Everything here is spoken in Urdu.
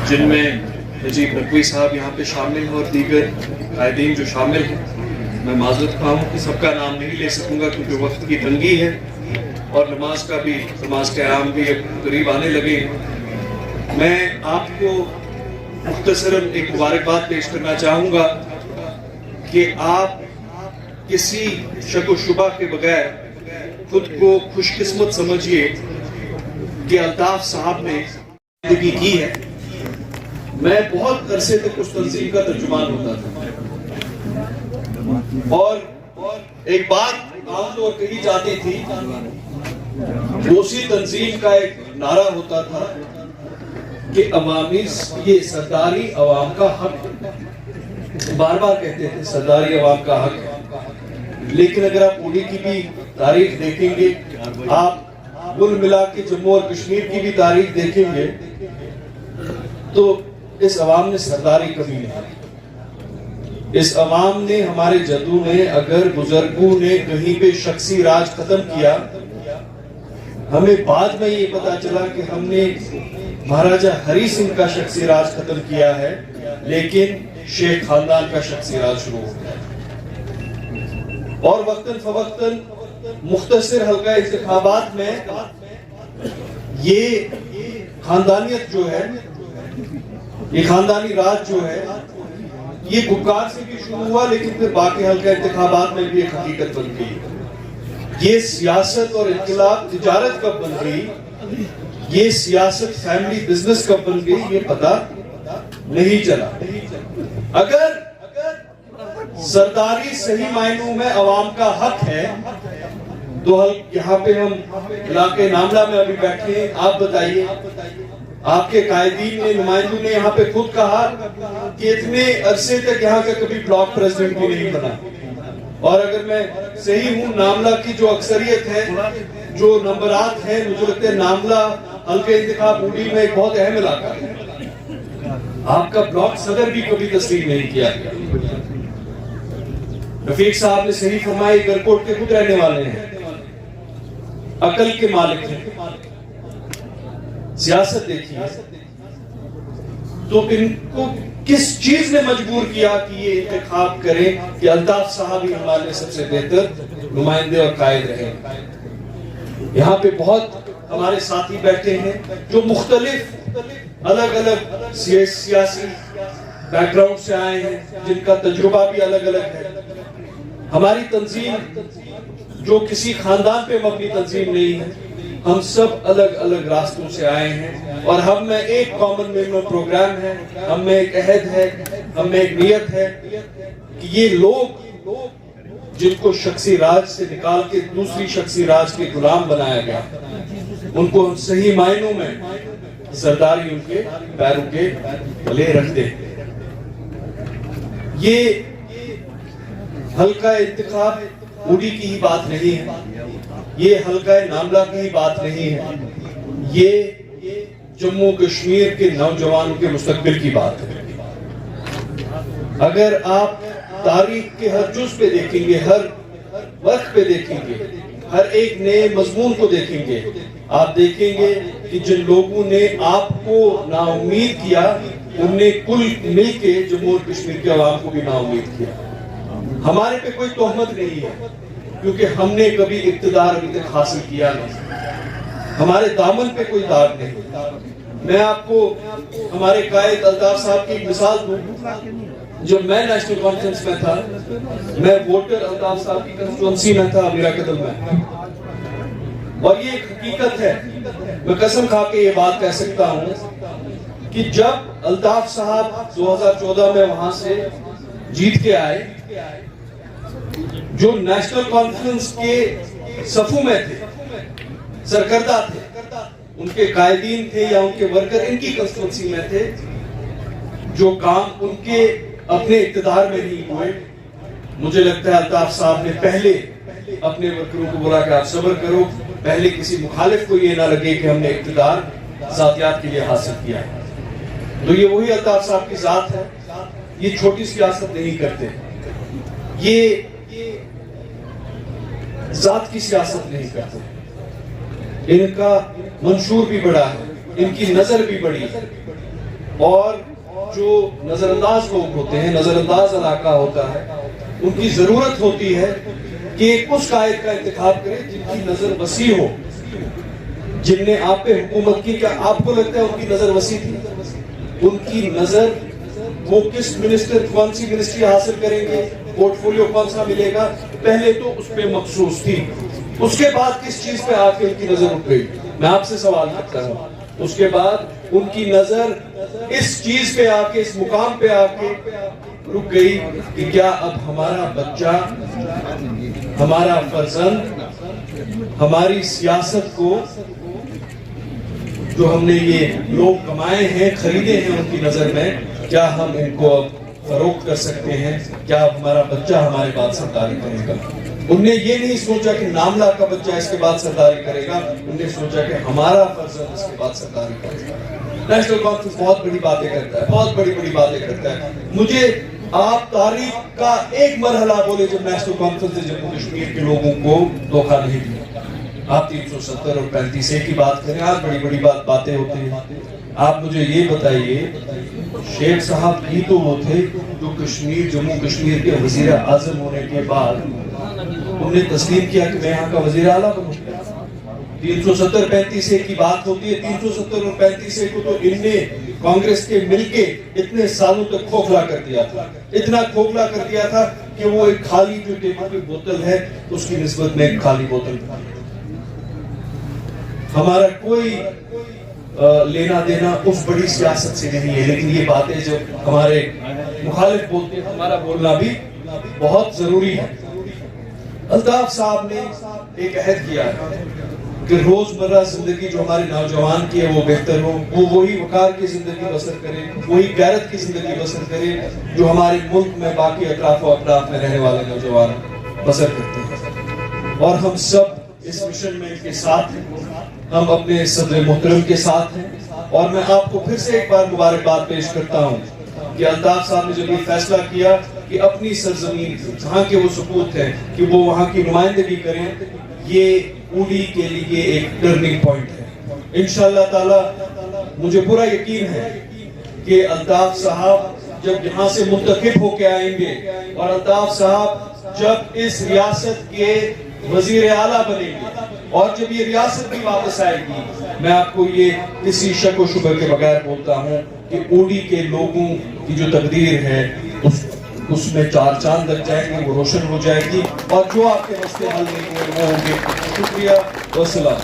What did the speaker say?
جن میں نجیب نقوی صاحب یہاں پہ شامل ہیں اور دیگر قائدین جو شامل ہیں. میں معذرت خواہ ہوں کہ سب کا نام نہیں لے سکوں گا کیونکہ وقت کی تنگی ہے اور نماز کا قیام بھی قریب آنے لگے ہیں. میں آپ کو مختصراً ایک مبارکباد پیش کرنا چاہوں گا کہ آپ کسی شک و شبہ کے بغیر خود کو خوش قسمت سمجھیے کہ الطاف صاحب نے زندگی کی ہے. میں بہت عرصے تک اس تنظیم کا ترجمان ہوتا تھا اور ایک بات عام طور کہی جاتی تھی، اسی تنظیم کا ایک نعرہ ہوتا تھا کہ عوامی یہ سرداری عوام کا حق ہے. بار بار کہتے تھے سرداری عوام کا حق ہے. لیکن اگر آپ اوڈی کی بھی تاریخ دیکھیں گے، آپ کل ملا کے جموں اور کشمیر کی بھی تاریخ دیکھیں گے تو اس عوام نے سرداری کبھی نہیں. اس عوام نے، ہمارے جدوں نے، اگر بزرگوں نے کہیں پہ شخصی راج ختم کیا، ہمیں بعد میں یہ پتا چلا کہ ہم نے مہاراجہ ہری سنگھ کا شخصی راج ختم کیا ہے، لیکن شیخ خاندان کا شخصی راج شروع ہو گیا. اور وقتاً فوقتاً مختصر حلقہ انتخابات میں یہ خاندانیت جو ہے، یہ خاندانی راج جو ہے، یہ گپکار سے بھی شروع ہوا لیکن پھر باقی حلقہ انتخابات میں بھی ایک حقیقت بن گئی. یہ سیاست اور انقلاب تجارت کب بن گئی، یہ سیاست فیملی بزنس کب بن گئی، یہ پتہ نہیں چلا. اگر سرداری صحیح معنوں میں عوام کا حق ہے تو یہاں پہ ہم علاقے ناملہ میں ابھی بیٹھے ہیں. آپ بتائیے، آپ کے قائدین نے، نمائندوں نے یہاں پہ خود کہا کہ اتنے عرصے تک یہاں کا کبھی بلاک پریزیڈنٹ بھی نہیں بنا. اور اگر میں صحیح ہوں، ناملہ کی جو اکثریت ہے، جو نمبرات ہیں، مجھے لگتا ہے ناملہ حلقہ انتخاب اوڈی میں ایک بہت اہم علاقہ ہے. آپ کا بلاک صدر بھی کبھی تسلیم نہیں کیا گیا. رفیق صاحب نے صحیح فرمایا، ایئرپورٹ کے خود رہنے والے ہیں، عقل کے مالک ہیں. سیاست دیکھیے تو ان کو کس چیز نے مجبور کیا کہ یہ انتخاب کریں کہ الطاف صاحب ہی ہمارے سب سے بہتر نمائندے اور قائد رہے. یہاں پہ بہت ہمارے ساتھی بیٹھے ہیں جو مختلف الگ الگ سیاسی بیک گراؤنڈ سے آئے ہیں، جن کا تجربہ بھی الگ الگ ہے. ہماری تنظیم جو کسی خاندان پہ مبنی تنظیم نہیں ہے، ہم سب الگ الگ راستوں سے آئے ہیں اور ہم میں ایک کامن منیمم پروگرام ہے، ہم میں ایک عہد ہے، ہم میں ایک نیت ہے کہ یہ لوگ جن کو شخصی راج سے نکال کے دوسری شخصی راج کے غلام بنایا گیا، ان کو ہم صحیح معنوں میں سرداری ان کے پیروں کے تلے رکھ دیں. یہ حلقہ انتخاب اوڈی کی ہی بات نہیں ہے، یہ حلقہ ناملہ کی ہی بات نہیں ہے، یہ جموں کشمیر کے نوجوانوں کے مستقبل کی بات ہے. اگر آپ تاریخ کے ہر جز پہ دیکھیں گے، ہر وقت پہ دیکھیں گے، ہر ایک نئے مضمون کو دیکھیں گے، آپ دیکھیں گے کہ جن لوگوں نے آپ کو نا امید کیا، ان نے کل مل کے جموں اور کشمیر کے عوام کو بھی نا امید کیا. ہمارے پہ کوئی تہمت نہیں ہے کیونکہ ہم نے کبھی اقتدار ابھی تک حاصل کیا نہیں، ہمارے دامن پہ کوئی داغ نہیں. میں آپ کو ہمارے قائد الطاف صاحب کی ایک مثال دوں. جب میں نیشنل کانفرنس میں تھا، میں ووٹر الطاف صاحب کی کنسٹیٹوئنسی میں تھا، میرا قدم میں. اور یہ ایک حقیقت ہے، میں قسم کھا کے یہ بات کہہ سکتا ہوں کہ جب الطاف صاحب 2014 میں وہاں سے جیت کے آئے، جو نیشنل کانفرنس کے صفوں میں تھے، سرکردہ تھے، ان کے قائدین تھے یا ان کے ورکر ان کی کنسٹیٹوئنسی میں تھے، جو کام ان کے اپنے اقتدار میں نہیں ہوئے، مجھے لگتا ہے الطاف صاحب نے پہلے اپنے ورکروں کو بولا کہ آپ صبر کرو، پہلے کسی مخالف کو یہ نہ لگے کہ ہم نے اقتدار ذاتیات کے لیے حاصل کیا ہے. تو یہ وہی الطاف صاحب کی ذات ہے. یہ چھوٹی سیاست نہیں کرتے، یہ ذات کی سیاست نہیں کرتے. ان کا منشور بھی بڑا ہے، ان کی نظر بھی بڑی ہے. اور جو نظر انداز لوگ ہوتے ہیں، نظر انداز علاقہ ہوتا ہے، ان کی ضرورت ہوتی ہے کہ ایک اس قائد کا انتخاب کریں جن کی نظر وسیع ہو، جن نے آپ پہ حکومت کی. کیا آپ کو لگتا ہے ان کی نظر وسیع تھی؟ ان کی نظر وہ کس منسٹر کون سی منسٹری حاصل کریں گے، پورٹ فولیو کون سا ملے گا، پہلے تو اس پہ مخصوص تھی. اس کے بعد کس چیز پہ آ کے ان کی نظر اٹھ گئی؟ میں آپ سے سوال کرتا ہوں. اس کے بعد ان کی نظر اس چیز پہ آ کے، اس مقام پہ آ کے رک گئی کہ کیا اب ہمارا بچہ، ہمارا فرزند، ہماری سیاست کو جو ہم نے یہ لوگ کمائے ہیں، خریدے ہیں، ان کی نظر میں کیا ہم ان کو اب فروخت کر سکتے ہیں؟ کیا اب ہمارا بچہ ہمارے بعد سرداری کرے گا؟ انہوں نے یہ نہیں سوچا کہ ناملہ کا بچہ اس کے بعد سرداری کرے گا، انہوں نے سوچا کہ ہمارا فرزند اس کے بعد سرداری کرے گا. نیشنل کانفرنس بہت بڑی باتیں کرتا ہے، بہت بڑی بڑی باتیں کرتا ہے. مجھے آپ تاریخ کا ایک مرحلہ بولے جب نیشنل کانفرنس نے جموں کشمیر کے لوگوں کو دھوکہ نہیں دیا. آپ 370 اور 35A کی بات کریں، آج بڑی بڑی باتیں ہوتی ہیں. آپ مجھے یہ بتائیے، شیخ صاحب ہی تو وہ تھے جو کشمیر، جموں کشمیر کے وزیر اعظم ہونے کے بعد انہوں نے تسلیم کیا کہ میں یہاں کا وزیر اعلیٰ بنوں. 370 35A کی بات ہوتی ہے. 370 اور 35A کو تو ان نے کانگریس کے مل کے اتنے سالوں تک کھوکھلا کر دیا تھا، اتنا کھوکھلا کر دیا تھا کہ وہ ایک خالی جو ٹیبل کی بوتل ہے اس کی نسبت میں ایک خالی بوتل تھا. ہمارا کوئی لینا دینا اس بڑی سیاست سے نہیں ہے، لیکن یہ باتیں جو ہمارے مخالف بولتے ہیں، ہمارا بولنا بھی بہت ضروری ہے. الطاف صاحب نے ایک عہد کیا ہے کہ روزمرہ زندگی جو ہمارے نوجوان کی ہے وہ بہتر ہو، وہ وہی وقار کی زندگی بسر کرے، وہی غیرت کی زندگی بسر کرے جو ہمارے ملک میں باقی اطراف و اطراف میں رہنے والے نوجوان بسر کرتے ہیں. اور ہم سب اس مشن میں ان کے ساتھ ہیں، ہم اپنے صدر محترم کے ساتھ ہیں. اور میں آپ کو پھر سے ایک بار مبارکباد پیش کرتا ہوں کہ الطاف صاحب نے جب یہ فیصلہ کیا کہ اپنی سرزمین جہاں کے وہ سپوت ہیں کہ وہ وہاں کی نمائندگی کریں، یہ اوڈی کے لیے ایک ٹرننگ پوائنٹ ہے. انشاءاللہ تعالی مجھے پورا یقین ہے کہ الطاف صاحب جب یہاں سے منتخب ہو کے آئیں گے اور الطاف صاحب جب اس ریاست کے وزیر اعلیٰ بنیں گے اور جب یہ ریاست بھی واپس آئے گی، میں آپ کو یہ کسی شک و شبہ کے بغیر بولتا ہوں کہ اوڈی کے لوگوں کی جو تقدیر ہے اس میں چار چاند لگ جائیں گے، وہ روشن ہو جائے گی، اور جو آپ کے مسئلے حل نہیں ہوئے وہ ہوں گے. شکریہ، والسلام.